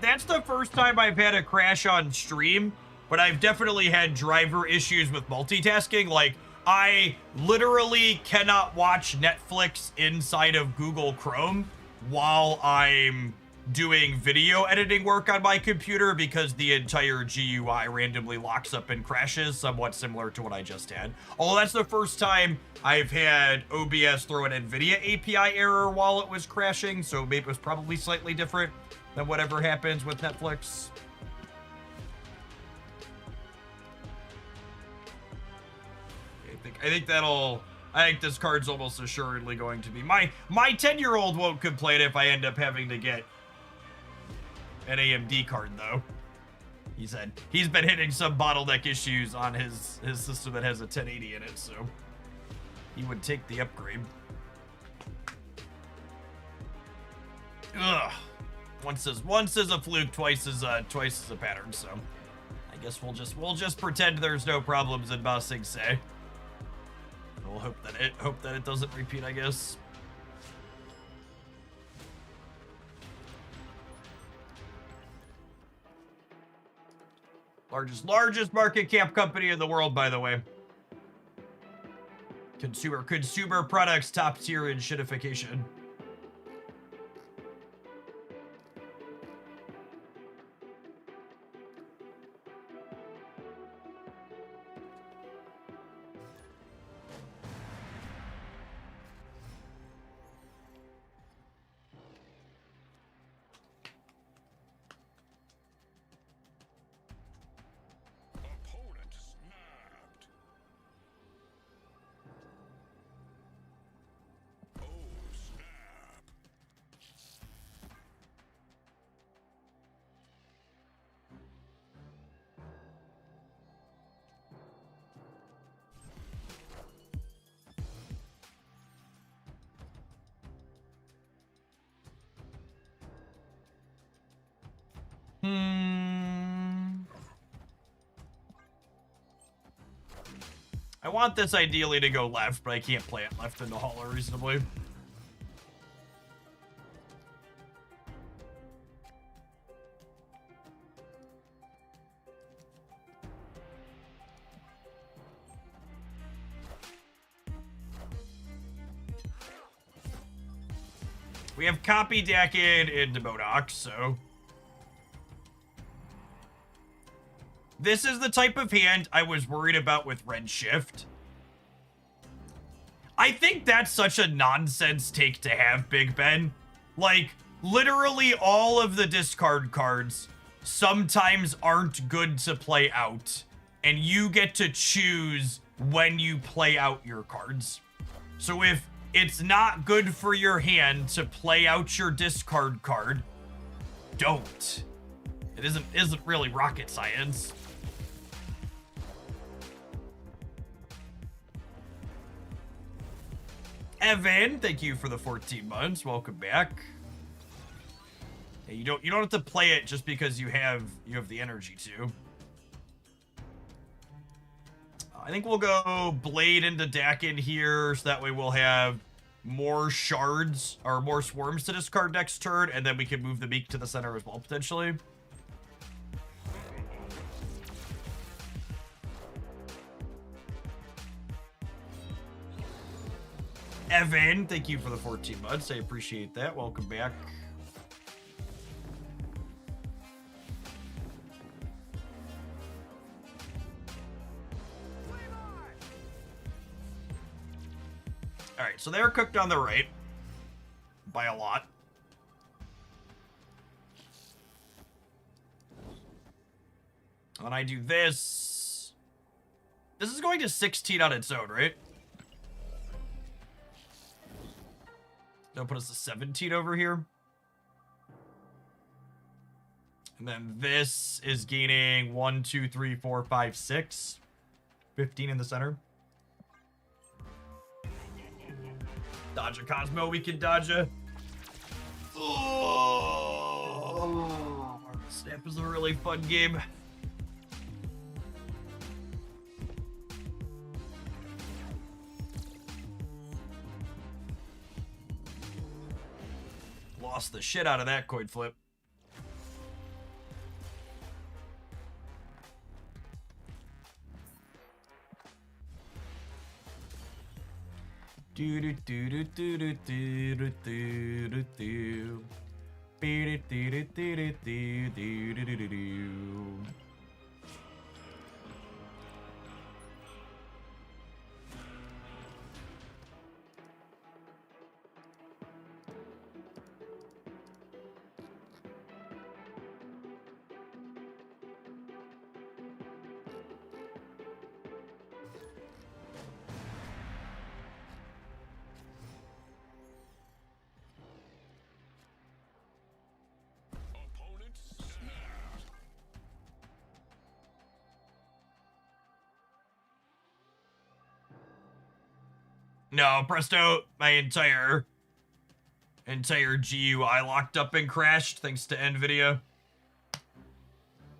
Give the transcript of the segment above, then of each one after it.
That's the first time I've had a crash on stream, but I've definitely had driver issues with multitasking. Like, I literally cannot watch Netflix inside of Google Chrome while I'm doing video editing work on my computer because the entire GUI randomly locks up and crashes, somewhat similar to what I just had. Although that's the first time I've had OBS throw an Nvidia API error while it was crashing, so maybe it was probably slightly different than whatever happens with Netflix. I think this card's almost assuredly going to be my 10-year-old won't complain if I end up having to get an AMD card, though. He said he's been hitting some bottleneck issues on his system that has a 1080 in it, so he would take the upgrade. Ugh. Once is a fluke, twice is a pattern. So I guess we'll just pretend there's no problems in Ba Sing Se. We'll hope that it doesn't repeat, I guess. Largest market cap company in the world, by the way. Consumer products top tier in shitification. I want this ideally to go left, but I can't play it left in the hauler reasonably. We have copy Dakin into Modoc, so this is the type of hand I was worried about with Redshift. I think that's such a nonsense take to have, Big Ben. Like, literally all of the discard cards sometimes aren't good to play out, and you get to choose when you play out your cards. So if it's not good for your hand to play out your discard card, don't. It isn't really rocket science. Evan, thank you for the 14 months. Welcome back. Hey, you don't have to play it just because you have the energy to. I think we'll go Blade into Dakin here, so that way we'll have more shards or more swarms to discard next turn, and then we can move the Meek to the center as well, potentially. Evan, thank you for the 14 months. I appreciate that. Welcome back. All right, so they're cooked on the right by a lot. When I do this, this is going to 16 on its own, right? That'll put us to 17 over here. And then this is gaining 1, 2, 3, 4, 5, 6. 15 in the center. Dodge a Cosmo, we can dodge a... Oh, Snap is a really fun game. Lost the shit out of that coin flip. Do do do do do do do do do do do. Do do do do do do do do do do. No, presto, my entire GUI locked up and crashed thanks to Nvidia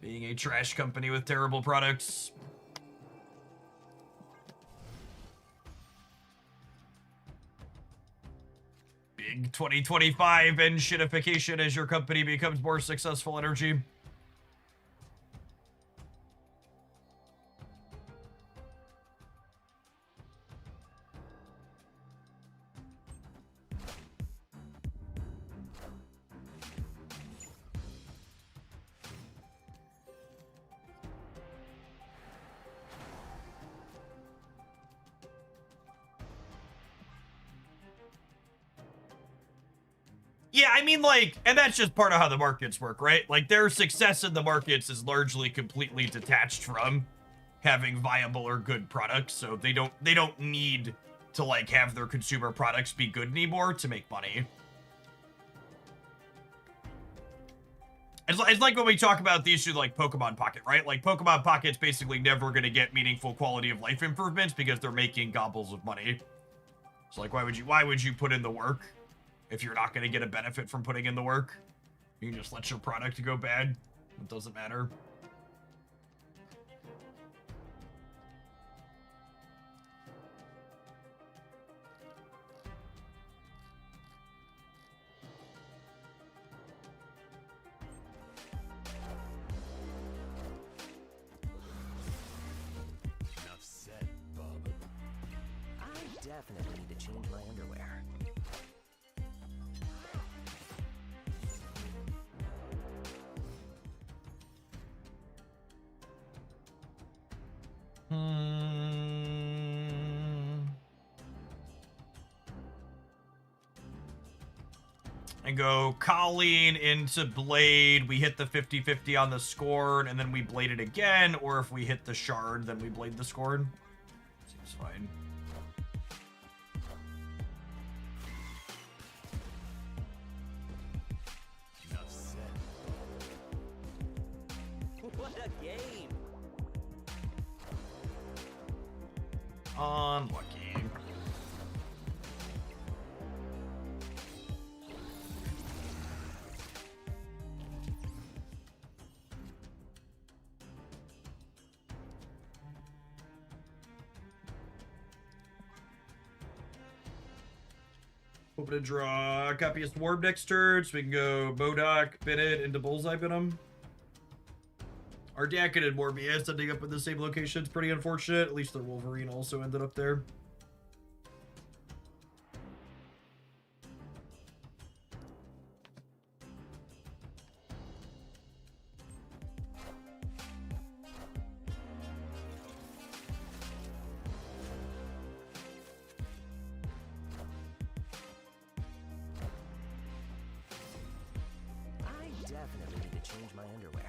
being a trash company with terrible products. Big 2025 and shitification as your company becomes more successful, Energy. Yeah, I mean, like, and that's just part of how the markets work, right? Like, their success in the markets is largely completely detached from having viable or good products, so they don't need to, like, have their consumer products be good anymore to make money. It's like when we talk about the issue like Pokemon Pocket, right? Like, Pokemon Pocket's basically never going to get meaningful quality of life improvements because they're making gobbles of money. So, like, why would you put in the work if you're not going to get a benefit from putting in the work? You can just let your product go bad. It doesn't matter. Enough said, bub. I definitely need to change my underwear. And go Colleen into Blade. We hit the 50-50 on the Scorn, and then we blade it again. Or if we hit the Shard, then we blade the Scorn. Seems fine. Enough said. What a game! Unlucky. Hoping to draw a copyist Warb next turn, so we can go Modok, Bennett into Bullseye Venom. Ardakin and Morbius ending up in the same location. It's pretty unfortunate. At least their Wolverine also ended up there. I definitely need to change my underwear.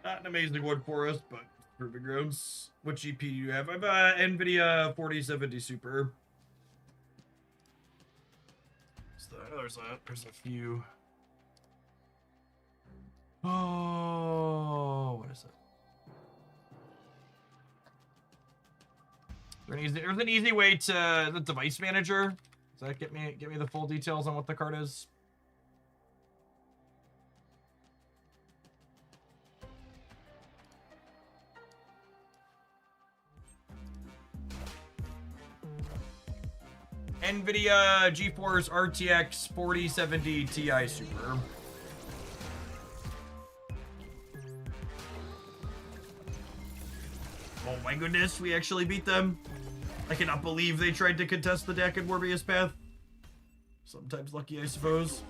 Not an amazing one for us, but proving grounds. What GP do you have? I have Nvidia 4070 Super. So there's a few. Oh, what is it? There's an easy way to the device manager. Does that get me the full details on what the card is? Nvidia GeForce RTX 4070 Ti Super. Oh my goodness, we actually beat them. I cannot believe they tried to contest the Dak and Morbius path. Sometimes lucky, I suppose.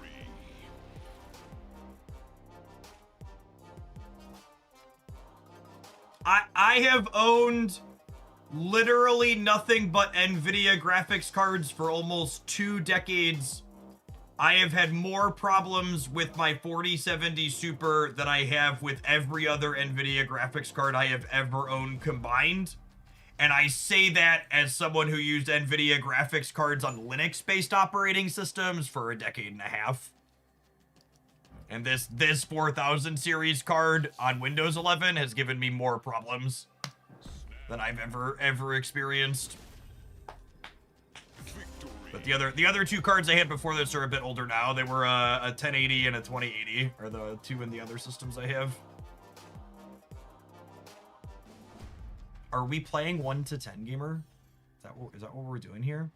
I have owned literally nothing but Nvidia graphics cards for almost 2 decades. I have had more problems with my 4070 Super than I have with every other Nvidia graphics card I have ever owned combined. And I say that as someone who used Nvidia graphics cards on Linux-based operating systems for a decade and a half. And this 4000 series card on Windows 11 has given me more problems than I've ever experienced. But the other 2 cards I had before this are a bit older now. They were a 1080 and a 2080, are the 2 in the other systems I have. Are we playing 1 to 10 gamer? Is that what we're doing here?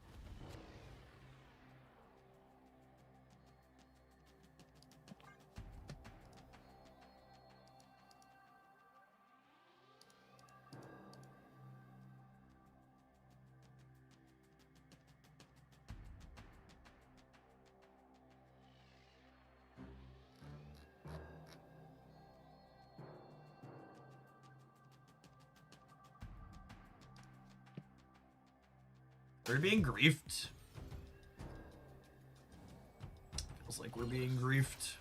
We're being griefed. Feels like we're being griefed.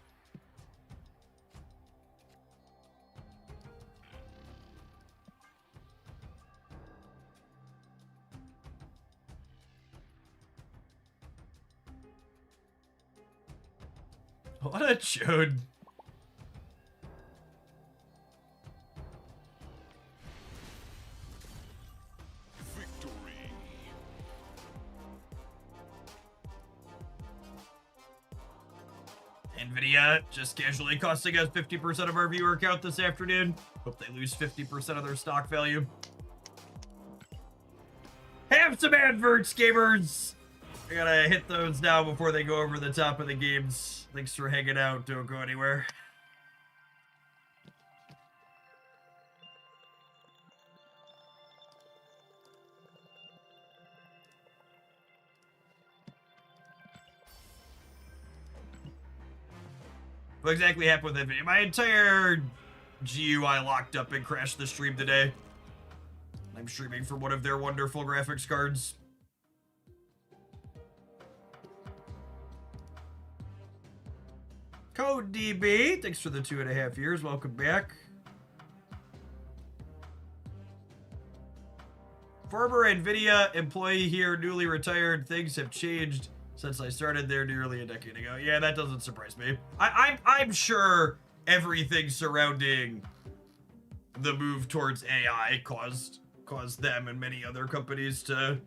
What a chode. Nvidia just casually costing us 50% of our viewer count this afternoon. Hope they lose 50% of their stock value. Have some adverts, gamers! I gotta hit those now before they go over the top of the games. Thanks for hanging out. Don't go anywhere. What exactly happened with Nvidia? My entire GUI locked up and crashed the stream today. I'm streaming from one of their wonderful graphics cards. Code DB, thanks for the 2.5 years. Welcome back. Former Nvidia employee here, newly retired. Things have changed since I started there nearly a decade ago. Yeah, that doesn't surprise me. I'm sure everything surrounding the move towards AI caused them and many other companies to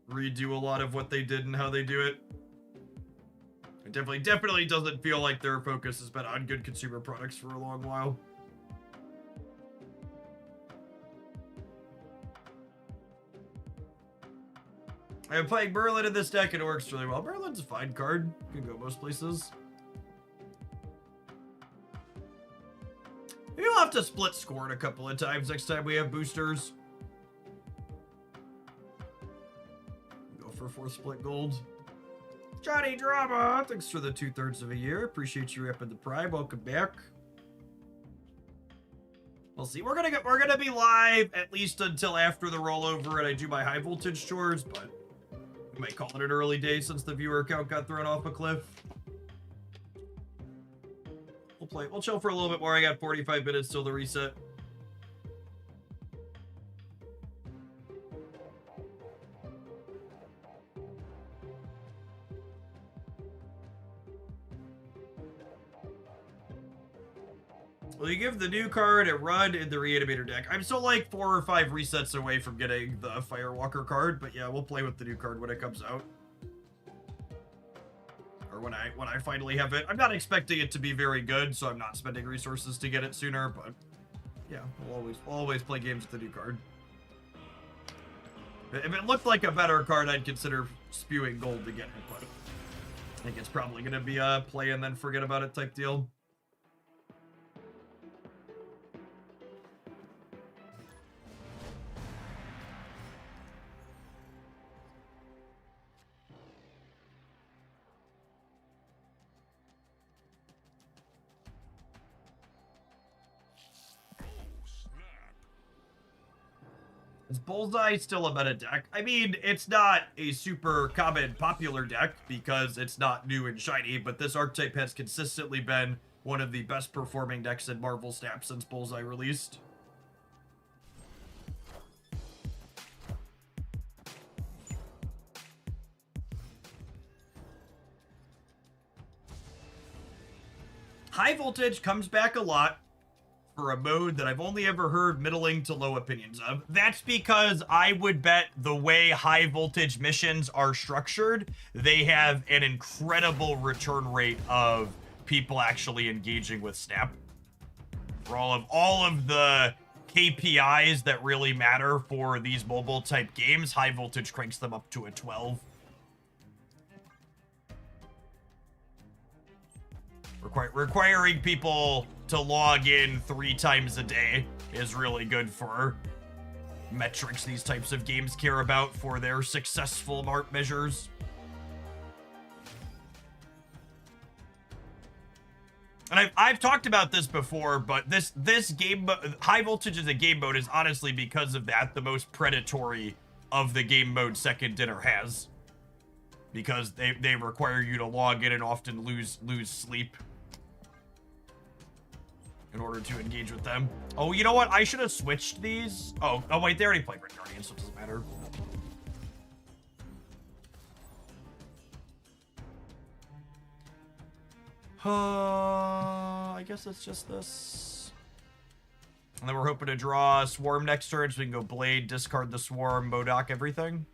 redo a lot of what they did and how they do it. It definitely doesn't feel like their focus has been on good consumer products for a long while. I'm playing Merlin in this deck and it works really well. Merlin's a fine card. You can go most places. Maybe we'll have to split scored a couple of times next time we have boosters. Go for 4 split gold. Johnny Drama, thanks for the 2/3 of a year. Appreciate you repping the Prime. Welcome back. We'll see. We're gonna be live at least until after the rollover and I do my high voltage chores, but we might call it an early day since the viewer count got thrown off a cliff. We'll chill for a little bit more. I got 45 minutes till the reset. Will you give the new card a run in the Reanimator deck? I'm still like 4 or 5 resets away from getting the Firewalker card, but yeah, we'll play with the new card when it comes out. Or when I finally have it. I'm not expecting it to be very good, so I'm not spending resources to get it sooner, but yeah, we'll always play games with the new card. If it looked like a better card, I'd consider spewing gold to get it, but I think it's probably going to be a play and then forget about it type deal. Is Bullseye still a meta deck? I mean, it's not a super common popular deck because it's not new and shiny, but this archetype has consistently been one of the best performing decks in Marvel Snap since Bullseye released. High Voltage comes back a lot for a mode that I've only ever heard middling to low opinions of. That's because I would bet the way High Voltage missions are structured, they have an incredible return rate of people actually engaging with Snap. For all of the KPIs that really matter for these mobile type games, High Voltage cranks them up to a 12. Requiring people to log in 3 times a day is really good for metrics these types of games care about for their successful mark measures. And I've talked about this before, but this game, High Voltage as a game mode is honestly, because of that, the most predatory of the game mode Second Dinner has. Because they require you to log in and often lose sleep in order to engage with them. Oh, you know what? I should have switched these. Oh wait, they already played Red Guardian, so it doesn't matter. I guess it's just this. And then we're hoping to draw a Swarm next turn, so we can go Blade, discard the Swarm, Modok, everything.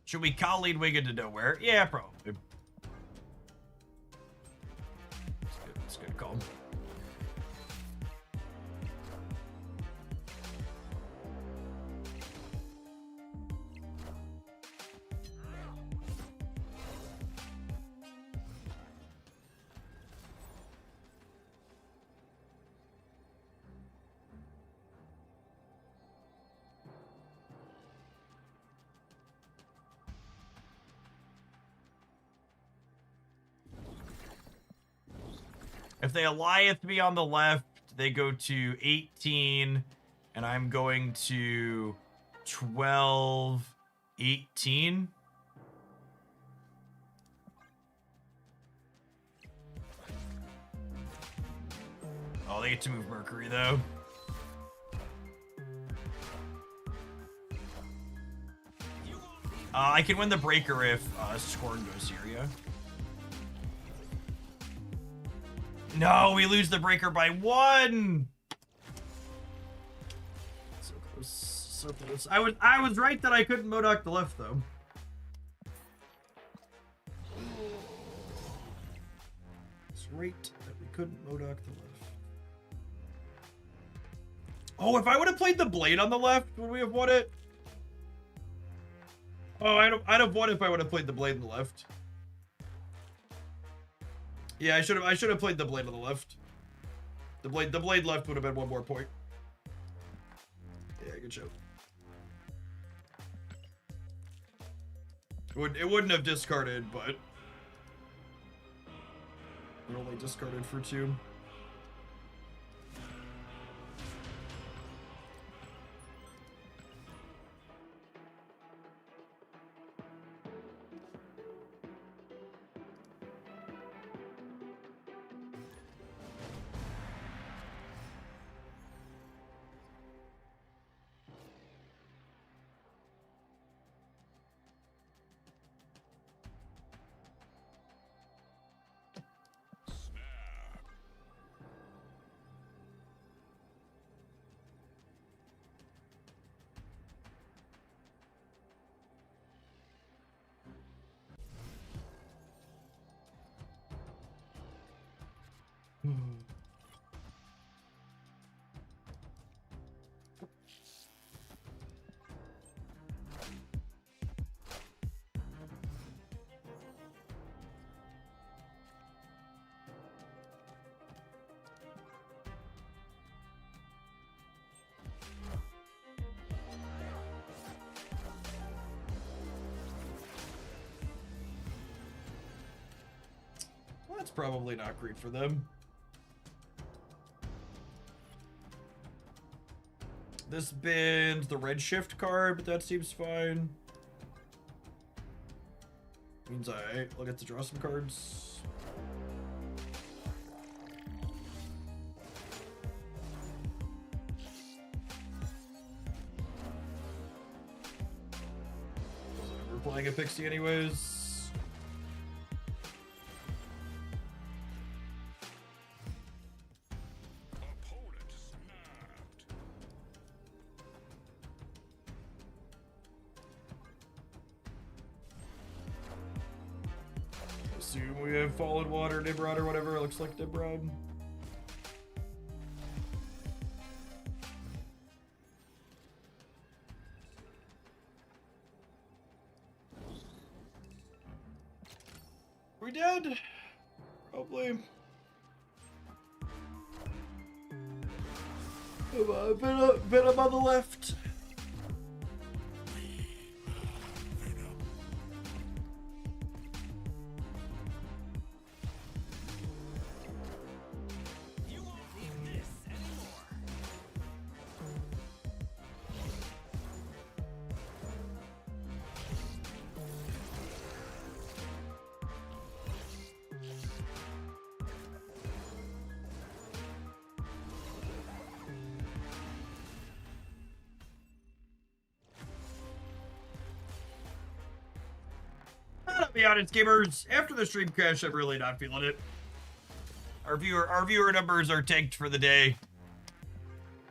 Should we call lead wing into nowhere? Yeah, probably. It's good call. If they Alliance me on the left, they go to 18, and I'm going to 12, 18. Oh, they get to move Mercury, though. I can win the breaker if Scorn goes here, yeah? No, we lose the breaker by 1. So close, so close. I was right that I couldn't Modok the left though. It's right that we couldn't Modok the left. Oh, if I would have played the Blade on the left, would we have won it? Oh, I'd have won if I would have played the Blade on the left. Yeah, I should have played the Blade on the left. The blade left would have been 1 more point. Yeah, good show. It wouldn't have discarded, but it only discarded for 2. That's probably not great for them. This bins the redshift card, but that seems fine. Means I'll get to draw some cards. We're playing a Pixie anyways. Assume we have Fallen Water, Nibrod, or whatever. It looks like Nibrod. We dead? Probably. Bit up on the left. I'll be honest, gamers. After the stream crash, I'm really not feeling it. Our viewer numbers are tanked for the day.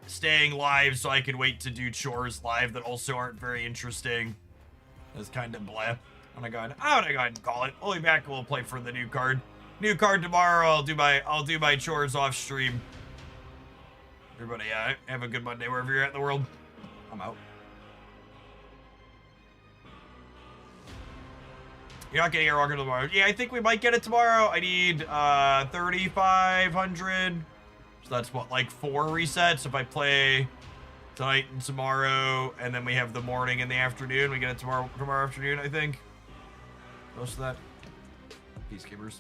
Staying live so I can wait to do chores live that also aren't very interesting. That's kind of blah. I'm gonna go ahead and call it. We'll be back. We'll play for the new card. New card tomorrow. I'll do my chores off stream. Everybody, have a good Monday wherever you're at in the world. I'm out. You're not getting a rocket tomorrow. Yeah, I think we might get it tomorrow. I need 3,500. So that's what, like 4 resets. If I play tonight and tomorrow, and then we have the morning and the afternoon, we get it tomorrow afternoon, I think. Most of that. Peace, gamers.